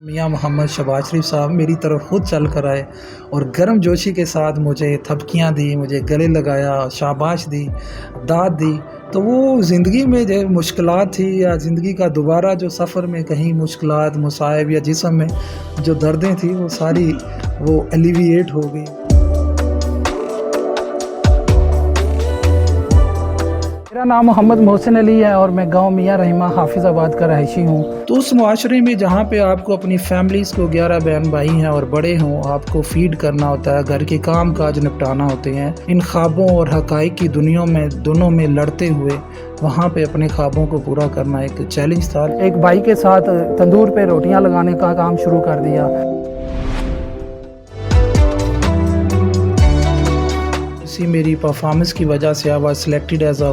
میاں محمد شہباز شریف صاحب میری طرف خود چل کر آئے اور گرم جوشی کے ساتھ مجھے تھپکیاں دی، مجھے گلے لگایا، شاباش دی، داد دی. تو وہ زندگی میں جو مشکلات تھی یا زندگی کا دوبارہ جو سفر میں کہیں مشکلات، مصائب یا جسم میں جو دردیں تھیں وہ ساری وہ ایلیویٹ ہو گئی. میرا نام محمد محسن علی ہے اور میں گاؤں میاں رحمہ حافظ آباد کا رہائشی ہوں. تو اس معاشرے میں جہاں پہ آپ کو اپنی فیملیز کو 11 بہن بھائی ہیں اور بڑے ہوں، آپ کو فیڈ کرنا ہوتا ہے، گھر کے کام کاج نپٹانا ہوتے ہیں، ان خوابوں اور حقائق کی دونوں میں لڑتے ہوئے وہاں پہ اپنے خوابوں کو پورا کرنا ایک چیلنج تھا. ایک بھائی کے ساتھ تندور پہ روٹیاں لگانے کا کام شروع کر دیا. میری پرفارمنس کی وجہ سے I was selected as a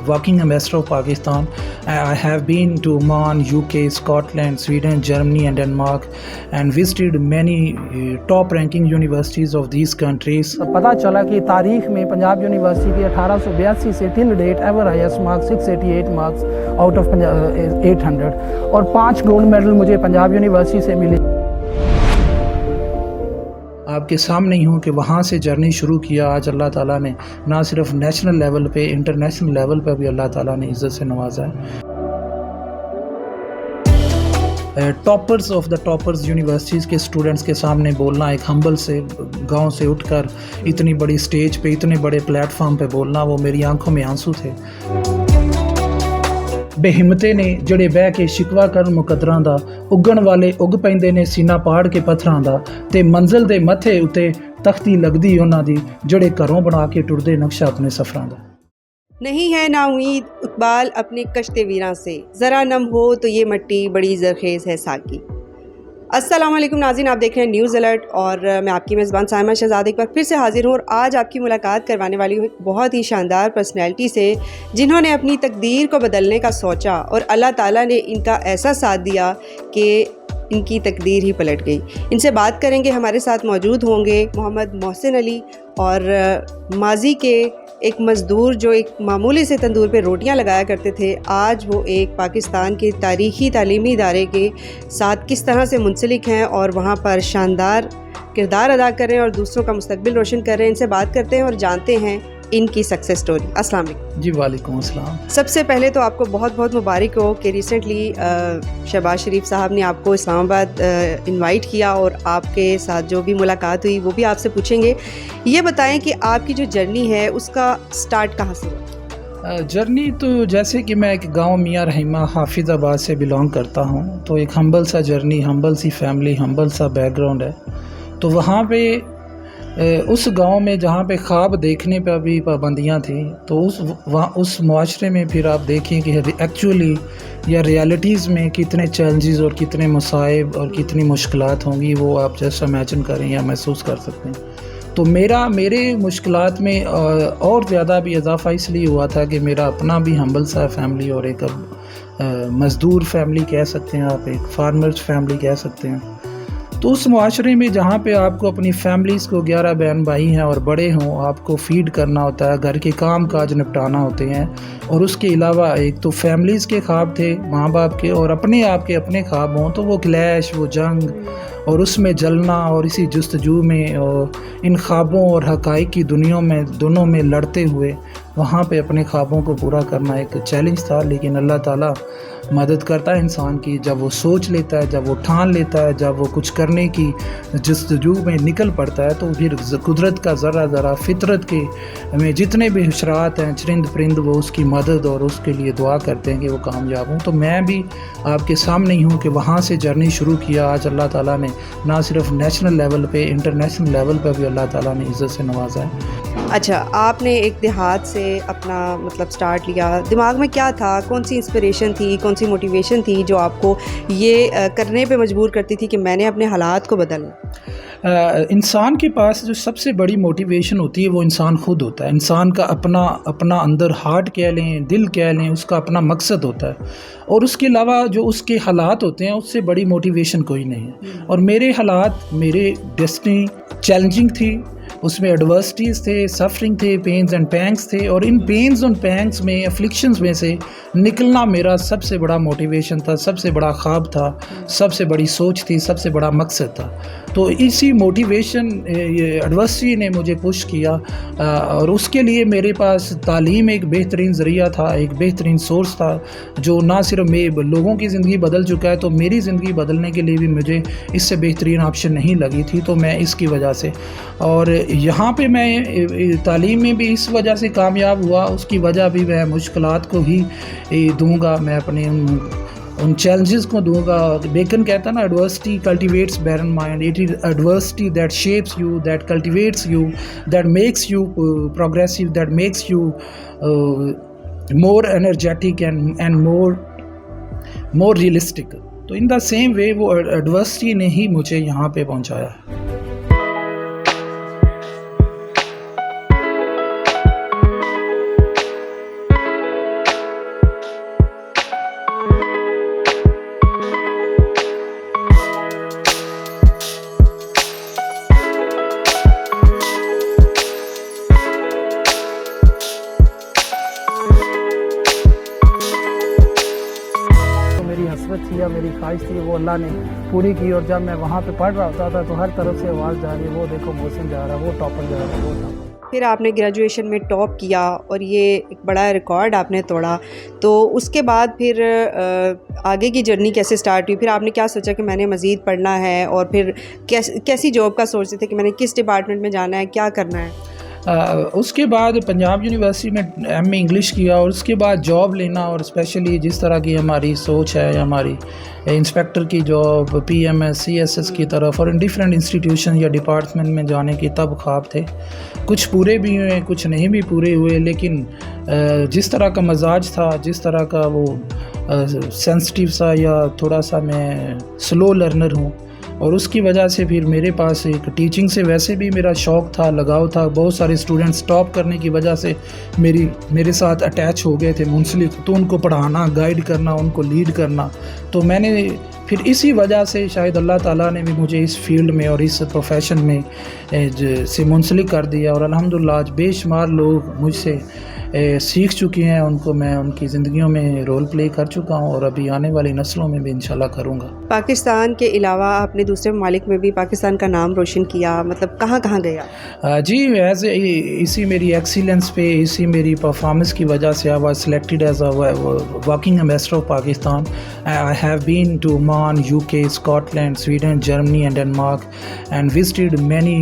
working ambassador of Pakistan. I have been to Oman, UK, Scotland, Sweden, Germany and Denmark and visited many top ranking universities of these countries. پتہ چلا کہ تاریخ میں پنجاب یونیورسٹی کی 1882 سے till date ever highest marks 688 marks out of 800 اور 5 gold medal مجھے Punjab university سے ملے. آپ کے سامنے ہی ہوں کہ وہاں سے جرنی شروع کیا. آج اللہ تعالیٰ نے نہ صرف نیشنل لیول پہ، انٹرنیشنل لیول پہ بھی اللہ تعالیٰ نے عزت سے نوازا ہے. Toppers of the toppers universities کے اسٹوڈنٹس کے سامنے بولنا، ایک ہمبل سے گاؤں سے اٹھ کر اتنی بڑی سٹیج پہ، اتنے بڑے پلیٹ فارم پہ بولنا، وہ میری آنکھوں میں آنسو تھے. بے ہمتے نے جڑے بہ کے شکوا کرن مقدراں دا، اگن والے اگ پیندے نے سینہ پاڑ کے پتھراں دا، تے منزل دے متھے اتے تختی لگدی انہاں دی، جڑے گھروں بنا کے ٹردے نقشہ اپنے سفراں دا. نہیں ہے نا امید اقبال اپنے کشتے ویراں سے، ذرا نم ہو تو یہ مٹی بڑی زرخیز ہے ساکی. السلام علیکم ناظرین، آپ دیکھ رہے ہیں نیوز الرٹ اور میں آپ کی میزبان سائمہ شہزاد ایک بار پھر سے حاضر ہوں اور آج آپ کی ملاقات کروانے والی ہوں ایک بہت ہی شاندار پرسنالٹی سے جنہوں نے اپنی تقدیر کو بدلنے کا سوچا اور اللہ تعالیٰ نے ان کا ایسا ساتھ دیا کہ ان کی تقدیر ہی پلٹ گئی. ان سے بات کریں گے. ہمارے ساتھ موجود ہوں گے محمد محسن علی اور ماضی کے ایک مزدور جو ایک معمولی سے تندور پہ روٹیاں لگایا کرتے تھے، آج وہ ایک پاکستان کے تاریخی تعلیمی ادارے کے ساتھ کس طرح سے منسلک ہیں اور وہاں پر شاندار کردار ادا کر رہے ہیں اور دوسروں کا مستقبل روشن کر رہے ہیں. ان سے بات کرتے ہیں اور جانتے ہیں ان کی سکسیس سٹوری. السلام علیکم. جی وعلیکم السلام. سب سے پہلے تو آپ کو بہت بہت مبارک ہو کہ ریسنٹلی شہباز شریف صاحب نے آپ کو اسلام آباد انوائٹ کیا اور آپ کے ساتھ جو بھی ملاقات ہوئی وہ بھی آپ سے پوچھیں گے. یہ بتائیں کہ آپ کی جو جرنی ہے اس کا سٹارٹ کہاں سے ہوا؟ جرنی تو جیسے کہ میں ایک گاؤں میاں رحمہ حافظ آباد سے بلانگ کرتا ہوں، تو ایک ہمبل سا جرنی، ہمبل سی فیملی، ہمبل سا بیک گراؤنڈ ہے. تو وہاں پہ اس گاؤں میں جہاں پہ خواب دیکھنے پہ بھی پابندیاں تھیں، تو اس معاشرے میں پھر آپ دیکھیں کہ ایکچولی یا ریالٹیز میں کتنے چیلنجز اور کتنے مصائب اور کتنی مشکلات ہوں گی، وہ آپ جیسا امیجن کریں یا محسوس کر سکتے ہیں. تو میرے مشکلات میں اور زیادہ بھی اضافہ اس لیے ہوا تھا کہ میرا اپنا بھی ہمبل سا فیملی اور ایک مزدور فیملی کہہ سکتے ہیں آپ، ایک فارمرز فیملی کہہ سکتے ہیں. تو اس معاشرے میں جہاں پہ آپ کو اپنی فیملیز کو 11 بہن بھائی ہیں اور بڑے ہوں، آپ کو فیڈ کرنا ہوتا ہے، گھر کے کام کاج نپٹانا ہوتے ہیں، اور اس کے علاوہ ایک تو فیملیز کے خواب تھے ماں باپ کے اور اپنے آپ کے اپنے خواب ہوں، تو وہ کلیش، وہ جنگ اور اس میں جلنا اور اسی جستجو میں اور ان خوابوں اور حقائق کی دونوں میں لڑتے ہوئے وہاں پہ اپنے خوابوں کو پورا کرنا ایک چیلنج تھا. لیکن اللہ تعالیٰ مدد کرتا ہے انسان کی، جب وہ سوچ لیتا ہے، جب وہ ٹھان لیتا ہے، جب وہ کچھ کرنے کی جستجو میں نکل پڑتا ہے، تو پھر قدرت کا ذرہ فطرت کے میں جتنے بھی حشرات ہیں، چرند پرند، وہ اس کی مدد اور اس کے لیے دعا کرتے ہیں کہ وہ کامیاب ہوں. تو میں بھی آپ کے سامنے ہی ہوں کہ وہاں سے جرنی شروع کیا. آج اللہ تعالیٰ نے نہ صرف نیشنل لیول پہ، انٹرنیشنل لیول پہ بھی اللہ تعالیٰ نے عزت سے نوازا ہے. اچھا، آپ نے ایک دیہات سے اپنا مطلب سٹارٹ لیا، دماغ میں کیا تھا؟ کون سی انسپریشن تھی، کون سی موٹیویشن تھی جو آپ کو یہ کرنے پہ مجبور کرتی تھی کہ میں نے اپنے حالات کو بدلنا؟ انسان کے پاس جو سب سے بڑی موٹیویشن ہوتی ہے وہ انسان خود ہوتا ہے. انسان کا اپنا اندر ہارٹ کہہ لیں، دل کہہ لیں، اس کا اپنا مقصد ہوتا ہے، اور اس کے علاوہ جو اس کے حالات ہوتے ہیں اس سے بڑی موٹیویشن کوئی نہیں ہے. اور میرے حالات، میرے ڈیسٹنی چیلنجنگ تھی، اس میں ایڈورسٹیز تھے, سفرنگ تھے, پینز اینڈ پینگس تھے, اور ان پینز اینڈ پینگس میں, افلکشنز میں سے نکلنا میرا سب سے بڑا موٹیویشن تھا, سب سے بڑا خواب تھا, سب سے بڑی سوچ تھی, سب سے بڑا مقصد تھا. تو اسی موٹیویشن ایڈورسٹی نے مجھے پش کیا, اور اس کے لیے میرے پاس تعلیم ایک بہترین ذریعہ تھا, ایک بہترین سورس تھا, جو نہ صرف لوگوں کی زندگی بدل چکا ہے, تو میری زندگی بدلنے کے لیے بھی مجھے اس سے بہترین آپشن نہیں لگی تھی. تو میں اس کی وجہ سے, اور یہاں پہ میں تعلیم میں بھی اس وجہ سے کامیاب ہوا, اس کی وجہ بھی میں مشکلات کو ہی دوں گا, میں اپنے ان چیلنجز کو دوں گا. بیکن کہتا ہے نا, adversity cultivates barren mind, it is adversity that shapes you, that cultivates you, that makes you progressive, that makes you more energetic and more realistic. تو ان دا سیم وے وہ adversity نے ہی مجھے یہاں پہ پہنچایا ہے. حسرت تھی یا میری خواہش تھی, وہ اللہ نے پوری کی. اور جب میں وہاں پہ پڑھ رہا ہوتا تھا تو ہر طرف سے آواز جا رہی ہے, وہ دیکھو محسن جا رہا ہے, وہ ٹاپر جا رہا ہے, وہ ٹاپر. پھر آپ نے گریجویشن میں ٹاپ کیا اور یہ ایک بڑا ریکارڈ آپ نے توڑا. تو اس کے بعد پھر آگے کی جرنی کیسے سٹارٹ ہوئی؟ پھر آپ نے کیا سوچا کہ میں نے مزید پڑھنا ہے, اور پھر کیسی جاب کا سوچتے تھے کہ میں نے کس ڈپارٹمنٹ میں جانا ہے, کیا کرنا ہے؟ اس کے بعد پنجاب یونیورسٹی میں ایم اے انگلش کیا, اور اس کے بعد جاب لینا, اور اسپیشلی جس طرح کی ہماری سوچ ہے, ہماری انسپیکٹر کی job, P M S, C S S کی طرف, اور ان ڈفرینٹ انسٹیٹیوشن یا ڈپارٹمنٹ میں جانے کی تب خواب تھے. کچھ پورے بھی ہوئے, کچھ نہیں بھی پورے ہوئے, لیکن جس طرح کا مزاج تھا, جس طرح کا وہ سینسٹیو سا, یا تھوڑا سا میں سلو لرنر ہوں, اور اس کی وجہ سے پھر میرے پاس ایک ٹیچنگ سے ویسے بھی میرا شوق تھا, لگاؤ تھا. بہت سارے اسٹوڈنٹس ٹاپ کرنے کی وجہ سے میرے ساتھ اٹیچ ہو گئے تھے, منسلک. تو ان کو پڑھانا, گائیڈ کرنا, ان کو لیڈ کرنا. تو میں نے پھر اسی وجہ سے شاید اللہ تعالیٰ نے بھی مجھے اس فیلڈ میں اور اس پروفیشن میں سے منسلک کر دیا, اور الحمدللہ آج بے شمار لوگ مجھ سے سیکھ چکے ہیں, ان کو میں ان کی زندگیوں میں رول پلے کر چکا ہوں, اور ابھی آنے والی نسلوں میں بھی انشاءاللہ کروں گا. پاکستان کے علاوہ آپ نے دوسرے ممالک میں بھی پاکستان کا نام روشن کیا, مطلب کہاں کہاں گیا؟ جی, اسی میری ایکسیلنس پہ, اسی میری پرفارمنس کی وجہ سے I was selected as a working ambassador of Pakistan. I have been to Oman, UK, Scotland, Sweden, Germany and Denmark, and visited many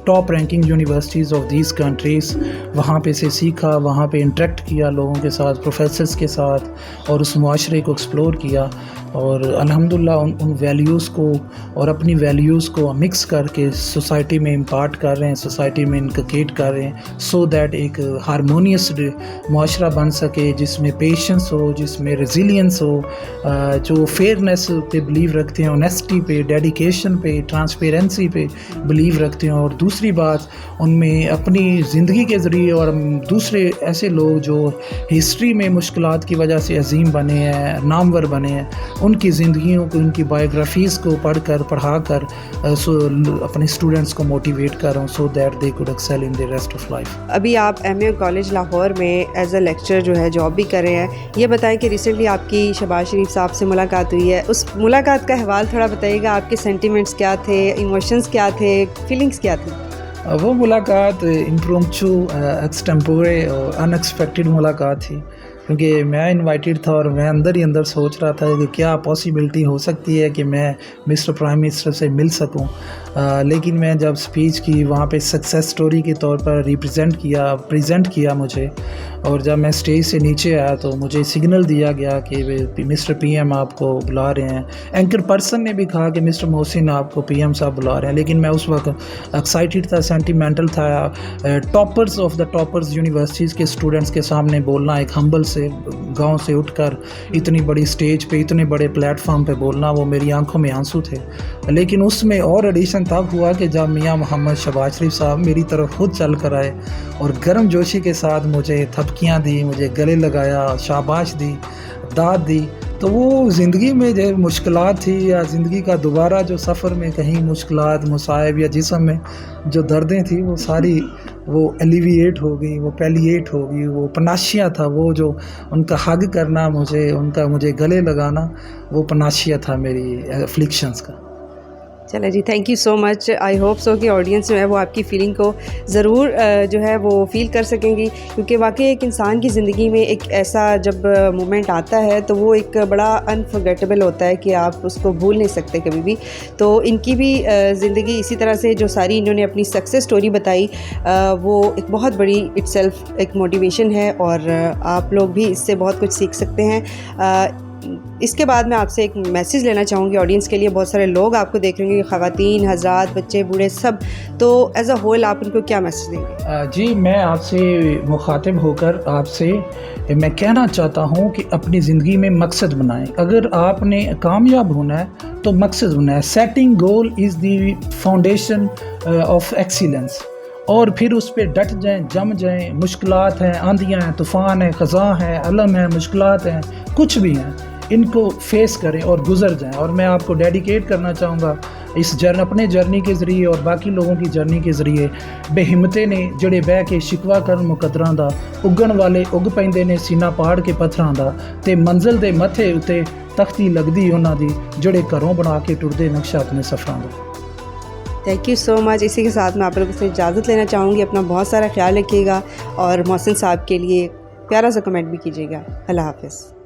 top ranking universities of these countries. وہاں پہ سے سیکھا, وہاں پہ انٹریکٹ کیا لوگوں کے ساتھ, پروفیسرز کے ساتھ, اور اس معاشرے کو ایکسپلور کیا, اور الحمدللہ ان ویلیوز کو اور اپنی ویلیوز کو مکس کر کے سوسائٹی میں امپارٹ کر رہے ہیں, سوسائٹی میں انکلکیٹ کر رہے ہیں, سو دیٹ ایک ہارمونیس معاشرہ بن سکے, جس میں پیشنس ہو, جس میں ریزیلینس ہو, جو فیئرنیس پہ بلیو رکھتے ہیں, آنیسٹی پہ, ڈیڈیکیشن پہ, ٹرانسپیرنسی پہ بلیو رکھتے ہیں. اور دوسری بات, ان میں اپنی زندگی کے ذریعے, اور دوسرے ایسے لوگ جو ہسٹری میں مشکلات کی وجہ سے عظیم بنے ہیں, نامور بنے ہیں, ان کی زندگیوں کو, ان کی بایوگرافیز کو پڑھا کر اپنے اسٹوڈنٹس کو موٹیویٹ کر رہا ہوں, so that they could axial in the rest of life. ابھی آپ ایم اے کالج لاہور میں ایز اے لیکچر جو ہے جاب بھی کر رہے ہیں. یہ بتائیں کہ ریسنٹلی آپ کی شہباز شریف صاحب سے ملاقات ہوئی ہے, اس ملاقات کا احوال تھوڑا بتائیے گا. آپ کے سینٹیمنٹس کیا تھے, ایموشنس کیا تھے, فیلنگس کیا تھی؟ وہ ملاقات امپرومپچو, ایکسٹمپورے اور ان ایکسپیکٹڈ ملاقات تھی, کیونکہ میں انوائٹیڈ تھا, اور میں اندر ہی اندر سوچ رہا تھا کہ کیا پاسبلٹی ہو سکتی ہے کہ میں مسٹر پرائم منسٹر سے مل سکوں. لیکن میں جب اسپیچ کی وہاں پہ سکسیس سٹوری کے طور پر پریزنٹ کیا مجھے, اور جب میں اسٹیج سے نیچے آیا تو مجھے سگنل دیا گیا کہ مسٹر پی ایم آپ کو بلا رہے ہیں. اینکر پرسن نے بھی کہا کہ مسٹر محسن آپ کو پی ایم صاحب بلا رہے ہیں, لیکن میں اس وقت ایکسائٹیڈ تھا, سینٹیمنٹل تھا. Toppers of the toppers universities کے اسٹوڈنٹس کے سامنے بولنا, ایک ہمبل سے گاؤں سے اٹھ کر اتنی بڑی اسٹیج پہ, اتنے بڑے پلیٹ فارم پہ بولنا, وہ میری آنکھوں میں آنسو تھے. لیکن اس میں اور ایڈیشن تب ہوا کہ جب میاں محمد شہباز شریف صاحب میری طرف خود چل کر آئے, اور گرم جوشی کے ساتھ مجھے تھپکیاں دی, مجھے گلے لگایا, شاباش دی, داد دی. تو وہ زندگی میں جو مشکلات تھی یا زندگی کا دوبارہ جو سفر میں کہیں مشکلات مصائب یا جسم میں جو دردیں تھیں وہ ساری وہ ایلیویٹ ہو گئی، وہ پیلیٹ ہو گئی، وہ پناشیہ تھا، وہ جو ان کا حگ کرنا مجھے، ان کا مجھے گلے لگانا، وہ پناشیہ تھا میری افلکشنز کا۔ چلے جی، thank you so much. I hope so کہ آڈینس جو ہے وہ آپ کی فیلنگ کو ضرور جو ہے وہ فیل کر سکیں گی، کیونکہ واقعی ایک انسان کی زندگی میں ایک ایسا جب مومنٹ آتا ہے تو وہ ایک بڑا انفرگیٹیبل ہوتا ہے کہ آپ اس کو بھول نہیں سکتے کبھی بھی۔ تو ان کی بھی زندگی اسی طرح سے جو ساری انہوں نے اپنی سکسیس سٹوری بتائی وہ ایک بہت بڑی اٹ سیلف ایک موٹیویشن ہے، اور آپ لوگ بھی اس سے بہت کچھ سیکھ سکتے ہیں۔ اس کے بعد میں آپ سے ایک میسیج لینا چاہوں گی آڈینس کے لیے۔ بہت سارے لوگ آپ کو دیکھ رہے ہیں، خواتین، حضرات، بچے، بوڑھے، سب، تو ایز اے ہول آپ ان کو کیا میسیج دیں گے؟ جی، میں آپ سے مخاطب ہو کر آپ سے میں کہنا چاہتا ہوں کہ اپنی زندگی میں مقصد بنائیں۔ اگر آپ نے کامیاب ہونا ہے تو مقصد بنائیں۔ Setting goal is the foundation of excellence, اور پھر اس پہ ڈٹ جائیں، جم جائیں۔ مشکلات ہیں، آندھیاں ہیں، طوفان ہیں، خزاں ہیں، علم ہیں، مشکلات ہیں، کچھ بھی ہیں، ان کو فیس کریں اور گزر جائیں۔ اور میں آپ کو ڈیڈیکیٹ کرنا چاہوں گا اس اپنے جرنی کے ذریعے اور باقی لوگوں کی جرنی کے ذریعے، بے ہمتے نے جڑے بہ کے شکوا کرن مقدراں دا، اگن والے اگ پیندے نے سینہ پاڑ کے پتھراں دا، تے منزل دے متھے اتے تختی لگدی انہاں دی، جڑے گھروں بنا کے ٹردے نقشہ اپنے سفراں دا۔ تھینک یو سو مچ۔ اسی کے ساتھ میں آپ لوگوں سے اجازت لینا چاہوں گی۔ اپنا بہت سارا خیال رکھیے گا، اور محسن صاحب کے لیے پیارا سا کمنٹ بھی کیجیے گا۔ اللہ حافظ۔